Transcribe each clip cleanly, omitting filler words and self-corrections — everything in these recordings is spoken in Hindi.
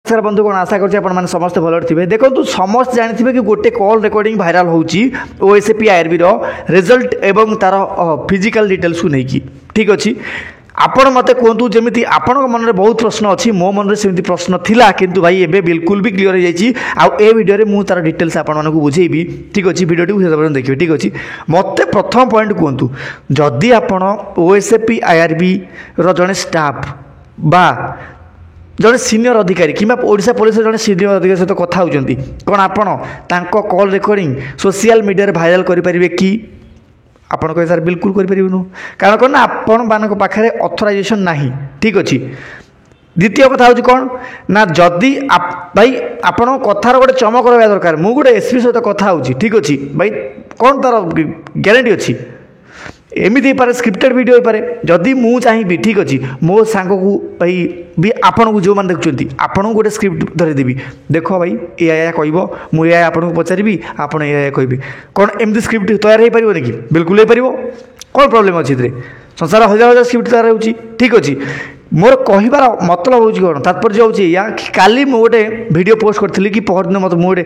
सर बंधुगण आशा कर समस्त भल थे। देखो समस्त जानते कि गोटे कॉल रेकर्डिंग भाइराल होची ओएसएपी आईआरबी रिजल्ट एवं तार फिजिकल डिटेल्स को लेकिन ठीक अच्छे आपण मत कहतु जमी आपण मन में बहुत प्रश्न अच्छी मो मन में सेमती प्रश्न थिला किंतु भाई एबे बिल्कुल भी क्लियर हो जाए वीडियो मुझे तार डिटेल्स आपण को बुझेबी ठीक अच्छे वीडियो देखिए ठीक अच्छे मत प्रथम पॉइंट कहतु जदि आपण ओएसएपी आईआरबी जड़े स्टाफ बा जड़े सीनियर अधिकारी कि ओडिशा पुलिस जड़े सीनियर अधिकारी सहित कथा होती कौन आपण call recording social media viral करें कि आपण कहे सर बिल्कुल करें कारण कौन ना आपण मान पाखे अथराइजेसन ना ठीक अच्छे। द्वितीय कथा हूँ कौन ना जदि भाई आपण कथार गोटे चमक रहा दरकार मु गोटे एसपी सहित कथा हूँ ठीक अच्छे भाई कौन तार ग्यारंटी अच्छी एमती हो पारे स्क्रिप्टेड वीडियो हो पारे जदि मु चाहिए ठीक अच्छे मो सांग को भाई भी आपण को जो मैंने देखुं आपण को गोटे स्क्रिप्ट धरदेवी देख भाई या कह मुझे आपको पचारि आपड़ या कहे कौन एमती स्क्रिप्ट तैयार हो पारे कि बिल्कुल हो पार कौन प्रोब्लेम अच्छे संसार हजार हजार स्क्रिप्ट तैयार हो ठीक अच्छे मोर कहबार मतलब हूँ कौन तात्पर्य हूँ या काली मु गोटे वीडियो पोस्ट करी कि पहर दिन मत मुझे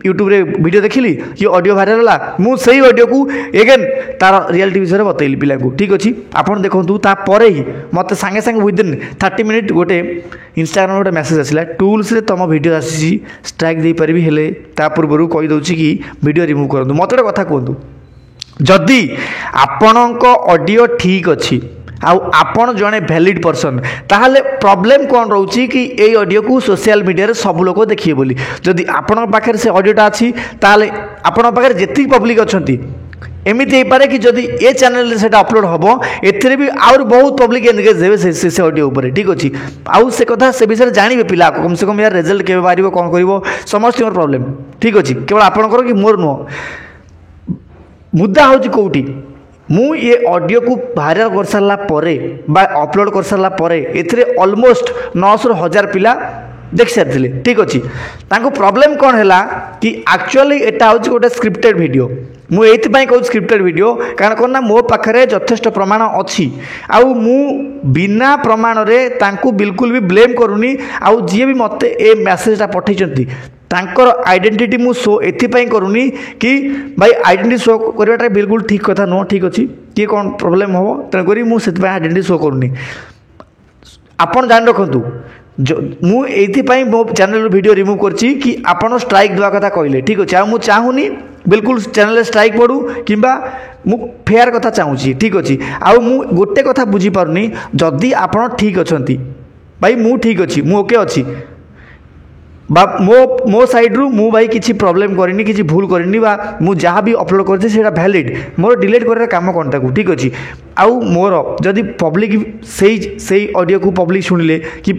यूट्यूब रे वीडियो देखिली ये ऑडियो भाइराल है मुझे ऑडियो को एगेन तार रियलिटी विषय में बतैली पिला को ठीक अच्छे आपड़ देखूँ तापर ही मत सागे सागे विदिन 30 मिनिट गोटे इंस्टाग्राम गोटे मेसेज आसला टूल्स रे तुम वीडियो आसी स्ट्राइक दे पारि हेले ता पूर्व कहीदे कि वीडियो रिमूव करूँ मत गोटे कथा कहतु जदि आपण ऑडियो ठीक अच्छी आपण जड़े वैलिड पर्सन ताहले प्रॉब्लम कौन रोची कि ये ऑडियो को सोशल मीडिया रे सब लोग देखिए बोली जदि आपण पाखे से ऑडियोटा अच्छी ताहले आपण पाखे जेति पब्लिक अच्छी एमती हो पारे कि जदि ए चैनल से अपलोड हम एथिरे भी आउर बहुत पब्लिक एनगेज देवे से ऑडियो ऊपर ठीक अच्छे आउ से कथा से विषय जानवे पिला कम से कम यार रिजल्ट के बाहर कौन कर समस्त प्रॉब्लम ठीक अच्छे केवल आपंकर कि मोर नुह मुद्दा हूँ कौटी मु ये ऑडियो को भाइराल कर सारा अपलोड कर सारा एथिरे ऑलमोस्ट 900,000 पिला देख सारी ठीक अच्छे प्रॉब्लम कौन है कि एक्चुअली एटा हूँ गोटे स्क्रिप्टेड वीडियो मुझे कहूँ स्क्रिप्टेड वीडियो कारण कौन ना मो पाखे यथेष्ट प्रमाण अच्छी आउ मु बिना प्रमाण रे तांकु बिल्कुल भी ब्लेम करूनी आउ जी भी मत ए मेसेजटा पठेइचंती तांकर आइडेंटिटी मु शो एथिपाई करूनी कि भाई आइडेंटिटी शो करवाटा बिल्कुल ठीक कथा नुह ठीक अच्छे किए कौन प्रोब्लेम हम तेणुक मुझे आइडेंटिटी शो करूनी आपन जान रखु मुझे मो चैनल वीडियो रिमूव करची कि आपन स्ट्राइक देवा कथा कहले ठीक अच्छे आ चाहूनी बिल्कुल चैनल स्ट्राइक पड़ू कि मु फेयर कथा चाहूँगी ठीक अच्छे आउ मु गोटे कथा बुझी पारुनी जदि आपन ठीक अच्छी भाई मु ठीक अच्छी मु ओके अच्छी बा मो साइड रु मु भाई किसी प्रॉब्लम करनी किसी भूल करनी बा मु जहाँ भी अपलोड करछे सेटा वैलिड मोर डिलीट कर काम कौन ताकू ठीक अच्छे आउ मोर जदि पब्लिक से ऑडियो को पब्लिक शुणिले कि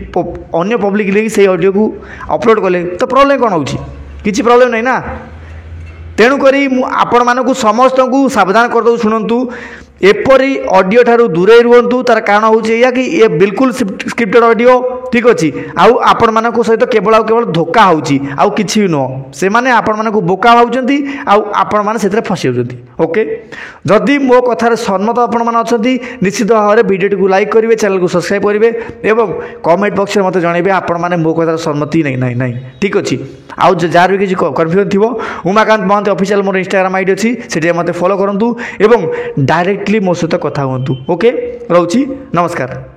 अन्य पब्लिक ले से ऑडियो को अपलोड कले तो प्रॉब्लम कौन होची किसी प्रॉब्लम नहीं ना तेणुक आपण मानक समस्त को सावधान करदे शुणु एपरी ऑडियो ठारू दूरे रुहतु तार कारण हूँ या कि ये बिल्कुल स्क्रिप्टेड ऑडियो ठीक अच्छे आउ आपण मानक सहित केवल धोखा होची आउ किछि भी नुह से माने आपण मानक बोका भावुचंती आउ आपण माने सेतरे फसी होचंती ओके जदि मो कथार सहमत आपण माने अछंती निश्चित भाव में वीडियो को लाइक करेंगे चैनल को सब्सक्राइब करेंगे एवं कमेंट बॉक्स में मत जनइबे आपण माने मो कथार सहमति नहीं ठीक अच्छे आउ जार भी किसी कन्फ्यूजन थी उमाकांत महांती ऑफिशियल मोर इंस्टाग्राम आईडी अच्छी से मत फॉलो करूँ एवं डायरेक्टली मो सहित कथा हूँ ओके रोची नमस्कार।